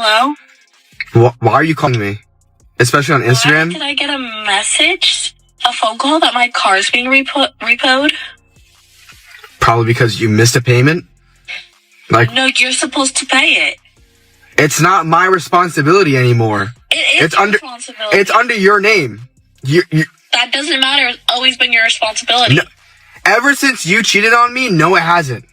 Hello? Why are you calling me? Especially on Instagram? Did I get a message? A phone call that my car's being repoed? Probably because you missed a payment? No, you're supposed to pay it. It's not my responsibility anymore. It's your responsibility. It's under your name. That doesn't matter. It's always been your responsibility. No, ever since you cheated on me, no, it hasn't.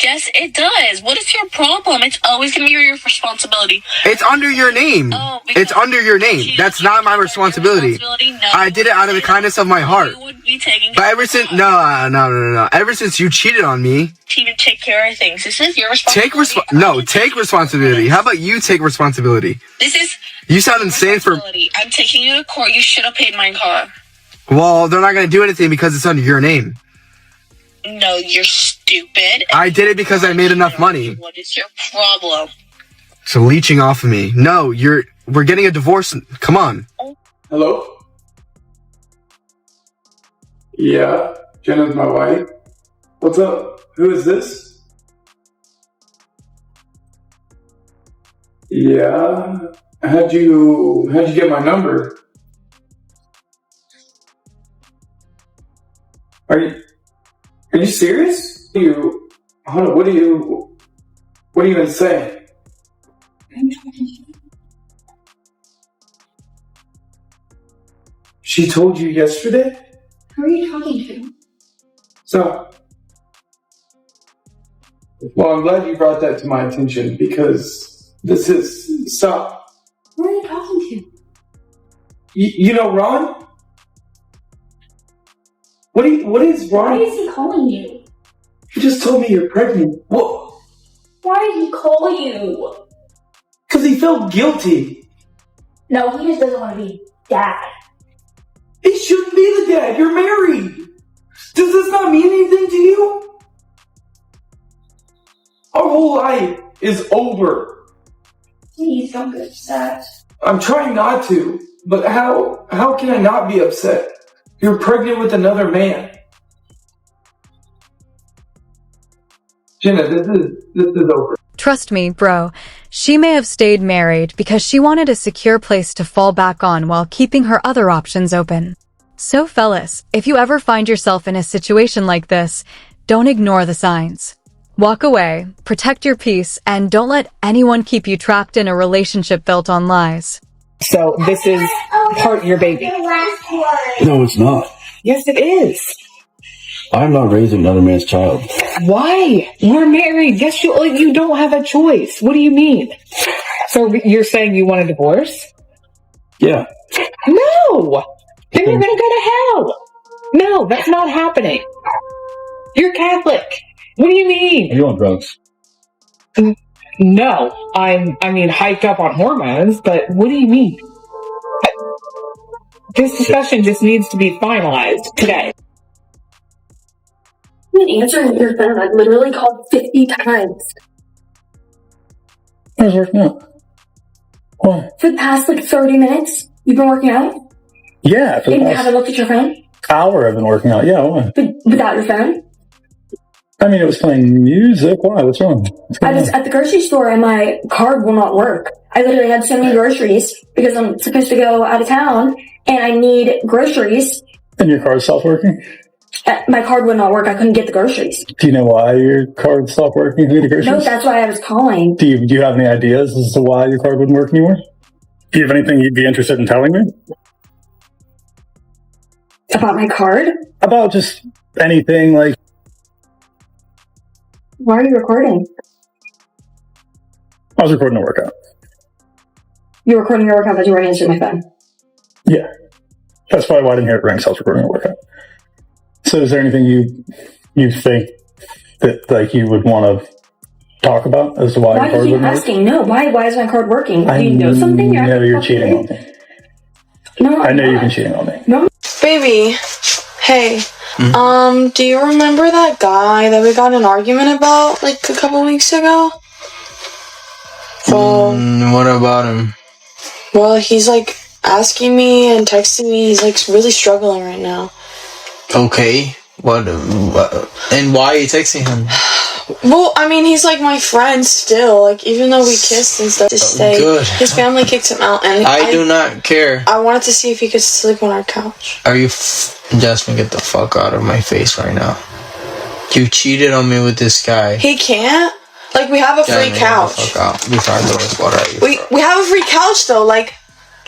Yes, it does. What is your problem? It's always going to be your responsibility. It's under your name. It's under your name. That's not my responsibility. No, I did it out of the kindness of my heart. You would be taking But ever since, no. Ever since you cheated on me. To take care of things. This is your responsibility. Take responsibility. How about you take responsibility? You sound insane for... I'm taking you to court. You should have paid my car. Well, they're not going to do anything because it's under your name. No, you're stupid. I did it because I made enough money. What is your problem? So leeching off of me. No, we're getting a divorce. Come on. Hello? Yeah, Jenna's my wife. What's up? Who is this? Yeah. How'd you get my number? Are you serious? Hold on, what do you even say? She told you yesterday? Who are you talking to? So, well, I'm glad you brought that to my attention because stop. Who are you talking to? You know Ron? What is Ron? Why is he calling you? He just told me you're pregnant. What? Why did he call you? Because he felt guilty. No, he just doesn't want to be dad. He shouldn't be the dad. You're married. Does this not mean anything to you? Our whole life is over. Please don't get upset. I'm trying not to, but how can I not be upset? You're pregnant with another man. Jenna, this is over. Trust me, bro. She may have stayed married because she wanted a secure place to fall back on while keeping her other options open. So fellas, if you ever find yourself in a situation like this, don't ignore the signs. Walk away, protect your peace, and don't let anyone keep you trapped in a relationship built on lies. So this is part of your baby. No, it's not. Yes, it is. I'm not raising another man's child. Why? We're married. Yes, you don't have a choice. What do you mean? So you're saying you want a divorce? Yeah. No! Then you're gonna go to hell. No, that's not happening. You're Catholic. What do you mean? Are you on drugs? No, I mean, hyped up on hormones, but what do you mean? This discussion just needs to be finalized today. You didn't answer your phone. I literally called 50 times. I was working out. Why? For the past 30 minutes, you've been working out? Yeah, for the And you past haven't looked at your phone? hour I've been working out. Yeah, why? But without your phone? I mean, it was playing music. Why? What's wrong? I was at the grocery store and my card will not work. I literally had so many groceries because I'm supposed to go out of town and I need groceries. And your card stopped working? My card would not work. I couldn't get the groceries. Do you know why your card stopped working to get the groceries? No, that's why I was calling. Do you have any ideas as to why your card wouldn't work anymore? Do you have anything you'd be interested in telling me? About my card? About just anything, like... Why are you recording? I was recording a workout. You were recording your workout, but you weren't answering my phone. Yeah. That's probably why I didn't hear it ring, so I was recording a workout. So is there anything you think that, like, you would want to talk about as to why your card wouldn't work? Asking? No, why is my card working? Do you know something? I know you're cheating on me. No, I know you've been cheating on me. No. Baby, hey, do you remember that guy that we got in an argument about, like, a couple weeks ago? Well, What about him? well, he's, like, asking me and texting me. He's, like, really struggling right now. Okay. What? And why are you texting him? Well, I mean, he's like my friend still. Like, even though we kissed and stuff, to stay. Good. His family kicked him out, and I do not care. I wanted to see if he could sleep on our couch. Are you Jasmine, get the fuck out of my face right now. You cheated on me with this guy. He can't? Like, we have a free couch. Get the fuck out before I throw this water at you. We have a free couch, though, like...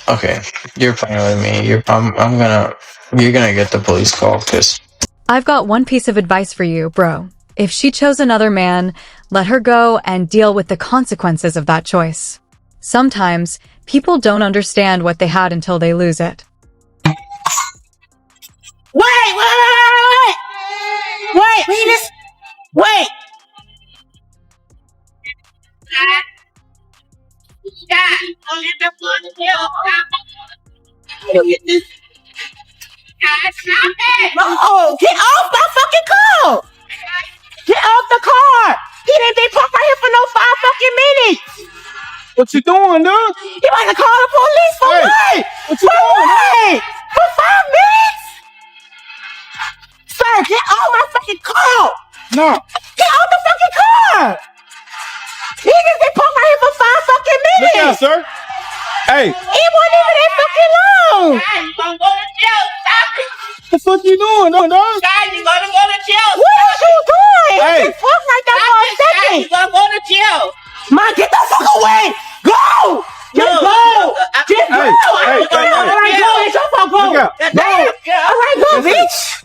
Okay, you're playing with me. You're gonna get the police call, cause... I've got one piece of advice for you, bro. If she chose another man, let her go and deal with the consequences of that choice. Sometimes, people don't understand what they had until they lose it. Wait, Venus! Wait! Stop! Don't get the blood kill! Stop it! No! Get off my fucking car! Get off the car! He didn't be parked right here for no 5 fucking minutes! What you doing, dude? You want to call the police for what? What you doing? For 5 minutes? Sir, get off my fucking car! No. Get off the fucking car! He just been parked right here for 5 fucking minutes! Look out, sir. Hey. It wasn't even that fucking long! Guys, you gonna go to jail, stop it! What the fuck you doing, dog? Guys, you gonna go to jail! What are you doing? Hey. He just parked like that for a second! Guys, you gonna go to jail! Man, get the fuck away! Go! Just go! Just go! Alright, go! It's your fault, go! Look out. Alright, go, bitch!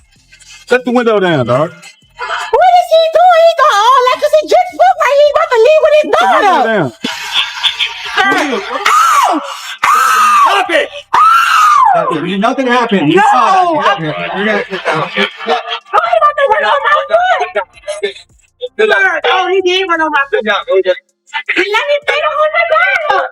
Shut the window down, dog. What is he doing? He got all that because he just looked like he's about to leave with his Shut the window daughter! down. Ow! Stop it! Nothing happened. No! Oh, he did run on my foot. Let me put him on the ground!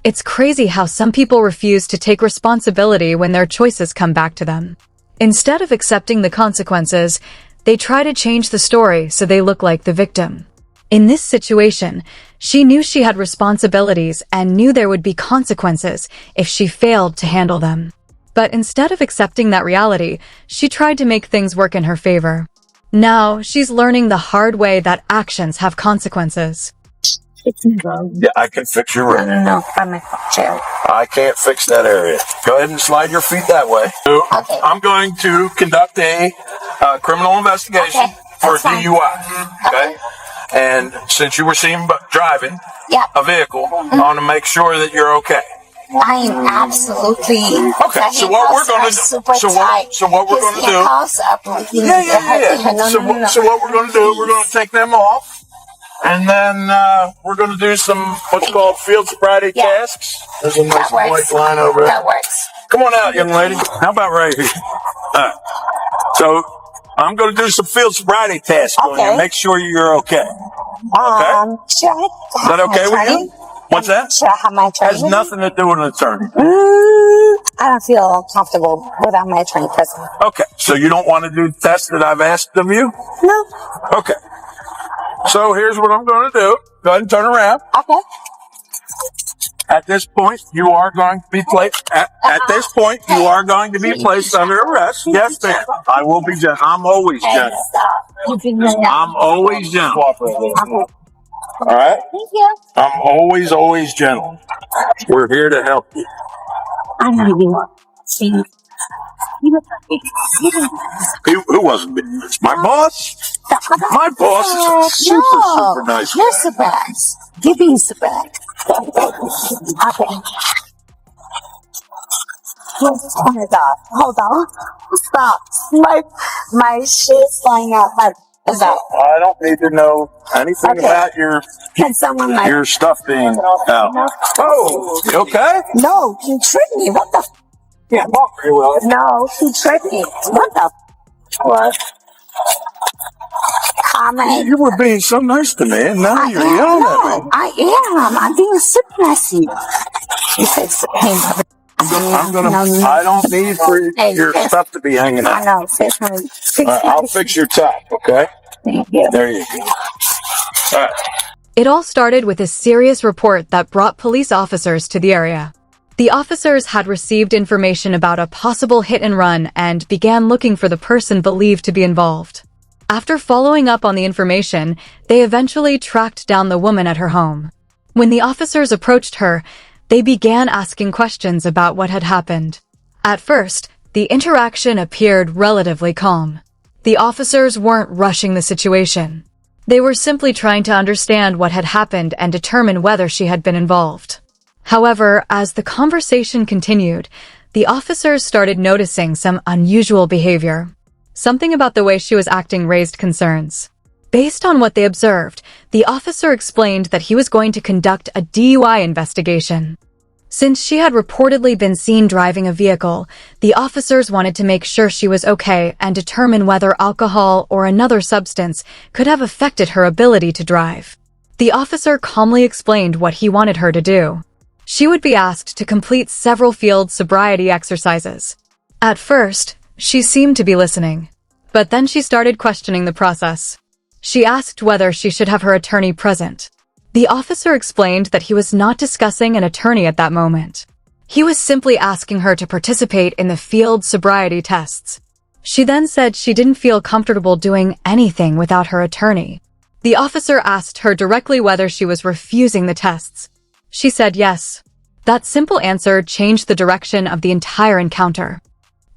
It's crazy how some people refuse to take responsibility when their choices come back to them. Instead of accepting the consequences, they try to change the story so they look like the victim. In this situation, she knew she had responsibilities and knew there would be consequences if she failed to handle them. But instead of accepting that reality, she tried to make things work in her favor. Now, she's learning the hard way that actions have consequences. Yeah, I can fix your room. No, I'm a chair. I can't fix that area. Go ahead and slide your feet that way. Okay. I'm going to conduct a criminal investigation for DUI. Okay? And since you were seen driving a vehicle, I want to make sure that you're okay. I am absolutely. Okay, so what we're going to do? So what we're going to do? Yeah. So what we're going to do? We're going to take them off, and then we're going to do some what's called field sobriety tasks. There's a nice white line over there. That works. Come on out, young lady. How about right here? So I'm going to do some field sobriety tasks on you. Make sure you're okay. Should I Is that okay with you? What's that? Should I have my attorney? Has nothing to do with an attorney. I don't feel comfortable without my attorney present. Okay, so you don't want to do the test that I've asked of you? No. Okay. So here's what I'm going to do. Go ahead and turn around. Okay. At this point, you are going to be placed. At this point, you are going to be placed under arrest. Yes, ma'am. I will be gentle. I'm always gentle. I'm always gentle. All right. Thank you. I'm always gentle. We're here to help you. I know you are. See. Who wasn't? My boss. My boss is super nice. You're surprised. You're being surprised. Okay. Oh my God! Hold on. Stop. My shit's flying out. I don't need to know anything about your stuff being out. Oh, you okay? No, he tricked me. What the? Yeah, walk pretty well. No, he tricked me. What the? What? You were being so nice to me, and now you're yelling at me. I am. I'm being super nice to you. You said, hey, I don't need for your stuff to be hanging out. I know. I'll fix your top, okay? Thank you. There you go. All right. It all started with a serious report that brought police officers to the area. The officers had received information about a possible hit and run and began looking for the person believed to be involved. After following up on the information, they eventually tracked down the woman at her home. When the officers approached her, they began asking questions about what had happened. At first, the interaction appeared relatively calm. The officers weren't rushing the situation. They were simply trying to understand what had happened and determine whether she had been involved. However, as the conversation continued, the officers started noticing some unusual behavior. Something about the way she was acting raised concerns. Based on what they observed, the officer explained that he was going to conduct a DUI investigation. Since she had reportedly been seen driving a vehicle, the officers wanted to make sure she was okay and determine whether alcohol or another substance could have affected her ability to drive. The officer calmly explained what he wanted her to do. She would be asked to complete several field sobriety exercises. At first, she seemed to be listening, but then she started questioning the process. She asked whether she should have her attorney present. The officer explained that he was not discussing an attorney at that moment. He was simply asking her to participate in the field sobriety tests. She then said she didn't feel comfortable doing anything without her attorney. The officer asked her directly whether she was refusing the tests. She said yes. That simple answer changed the direction of the entire encounter.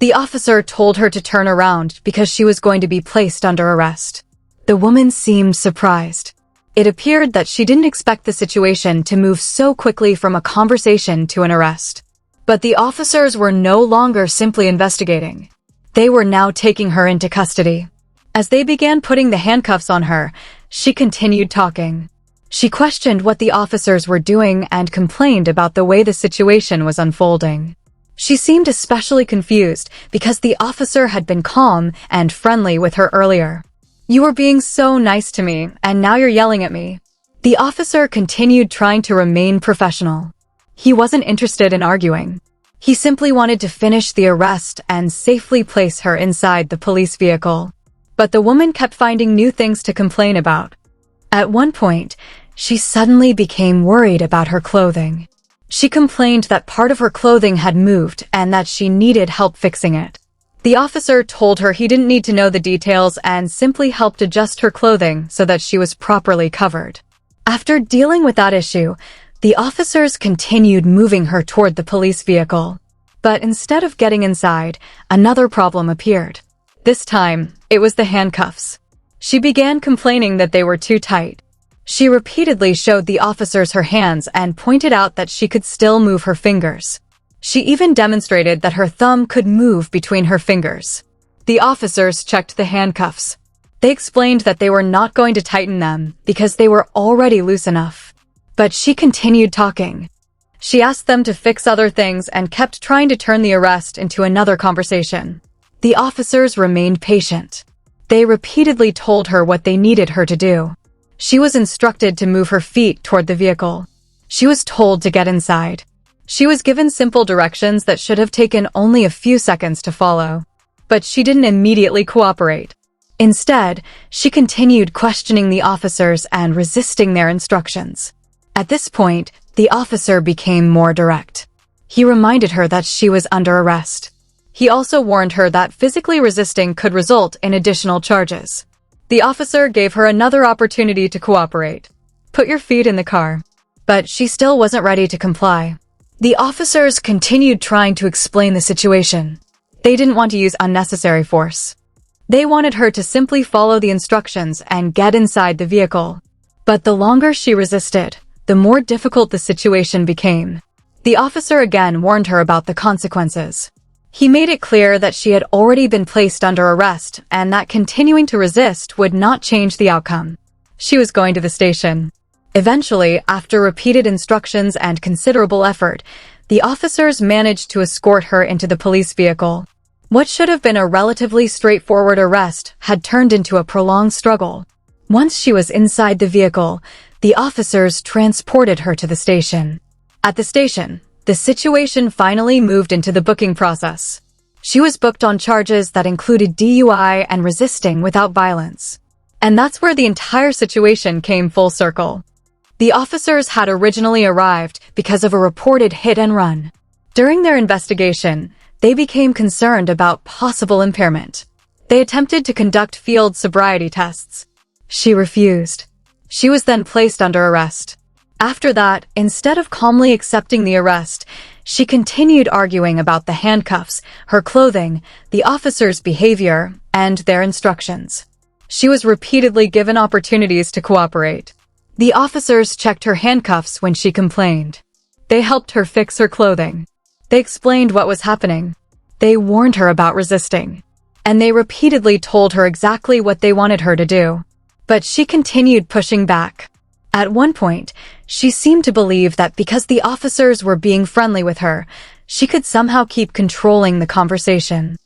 The officer told her to turn around because she was going to be placed under arrest. The woman seemed surprised. It appeared that she didn't expect the situation to move so quickly from a conversation to an arrest. But the officers were no longer simply investigating. They were now taking her into custody. As they began putting the handcuffs on her, she continued talking. She questioned what the officers were doing and complained about the way the situation was unfolding. She seemed especially confused because the officer had been calm and friendly with her earlier. "You were being so nice to me, and now you're yelling at me." The officer continued trying to remain professional. He wasn't interested in arguing. He simply wanted to finish the arrest and safely place her inside the police vehicle. But the woman kept finding new things to complain about. At one point, she suddenly became worried about her clothing. She complained that part of her clothing had moved and that she needed help fixing it. The officer told her he didn't need to know the details and simply helped adjust her clothing so that she was properly covered. After dealing with that issue, the officers continued moving her toward the police vehicle. But instead of getting inside, another problem appeared. This time, it was the handcuffs. She began complaining that they were too tight. She repeatedly showed the officers her hands and pointed out that she could still move her fingers. She even demonstrated that her thumb could move between her fingers. The officers checked the handcuffs. They explained that they were not going to tighten them because they were already loose enough. But she continued talking. She asked them to fix other things and kept trying to turn the arrest into another conversation. The officers remained patient. They repeatedly told her what they needed her to do. She was instructed to move her feet toward the vehicle. She was told to get inside. She was given simple directions that should have taken only a few seconds to follow. But she didn't immediately cooperate. Instead, she continued questioning the officers and resisting their instructions. At this point, the officer became more direct. He reminded her that she was under arrest. He also warned her that physically resisting could result in additional charges. The officer gave her another opportunity to cooperate. "Put your feet in the car." But she still wasn't ready to comply. The officers continued trying to explain the situation. They didn't want to use unnecessary force. They wanted her to simply follow the instructions and get inside the vehicle. But the longer she resisted, the more difficult the situation became. The officer again warned her about the consequences. He made it clear that she had already been placed under arrest and that continuing to resist would not change the outcome. She was going to the station. Eventually, after repeated instructions and considerable effort, the officers managed to escort her into the police vehicle. What should have been a relatively straightforward arrest had turned into a prolonged struggle. Once she was inside the vehicle, the officers transported her to the station. At the station, the situation finally moved into the booking process. She was booked on charges that included DUI and resisting without violence. And that's where the entire situation came full circle. The officers had originally arrived because of a reported hit and run. During their investigation, they became concerned about possible impairment. They attempted to conduct field sobriety tests. She refused. She was then placed under arrest. After that, instead of calmly accepting the arrest, she continued arguing about the handcuffs, her clothing, the officers' behavior, and their instructions. She was repeatedly given opportunities to cooperate. The officers checked her handcuffs when she complained. They helped her fix her clothing. They explained what was happening. They warned her about resisting. And they repeatedly told her exactly what they wanted her to do. But she continued pushing back. At one point, she seemed to believe that because the officers were being friendly with her, she could somehow keep controlling the conversation.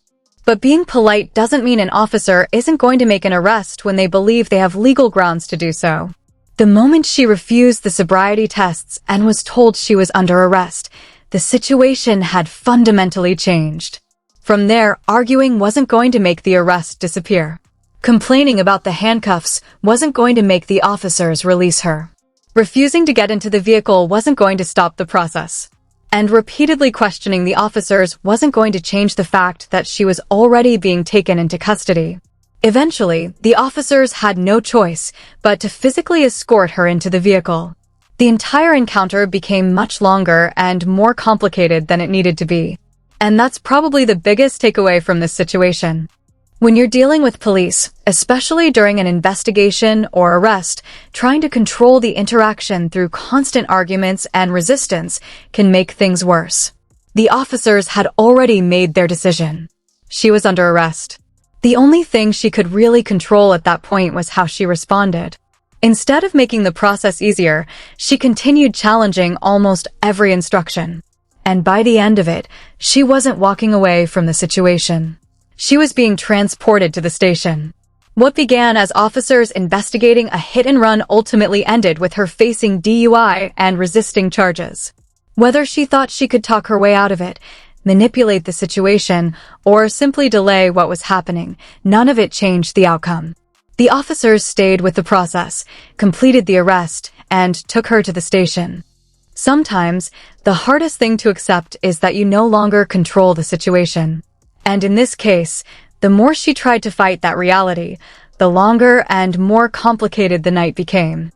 But being polite doesn't mean an officer isn't going to make an arrest when they believe they have legal grounds to do so. The moment she refused the sobriety tests and was told she was under arrest, the situation had fundamentally changed. From there, arguing wasn't going to make the arrest disappear. Complaining about the handcuffs wasn't going to make the officers release her. Refusing to get into the vehicle wasn't going to stop the process. And repeatedly questioning the officers wasn't going to change the fact that she was already being taken into custody. Eventually, the officers had no choice but to physically escort her into the vehicle. The entire encounter became much longer and more complicated than it needed to be. And that's probably the biggest takeaway from this situation. When you're dealing with police, especially during an investigation or arrest, trying to control the interaction through constant arguments and resistance can make things worse. The officers had already made their decision. She was under arrest. The only thing she could really control at that point was how she responded. Instead of making the process easier, she continued challenging almost every instruction. And by the end of it, she wasn't walking away from the situation. She was being transported to the station. What began as officers investigating a hit-and-run ultimately ended with her facing DUI and resisting charges. Whether she thought she could talk her way out of it, manipulate the situation, or simply delay what was happening, none of it changed the outcome. The officers stayed with the process, completed the arrest, and took her to the station. Sometimes, the hardest thing to accept is that you no longer control the situation. And in this case, the more she tried to fight that reality, the longer and more complicated the night became.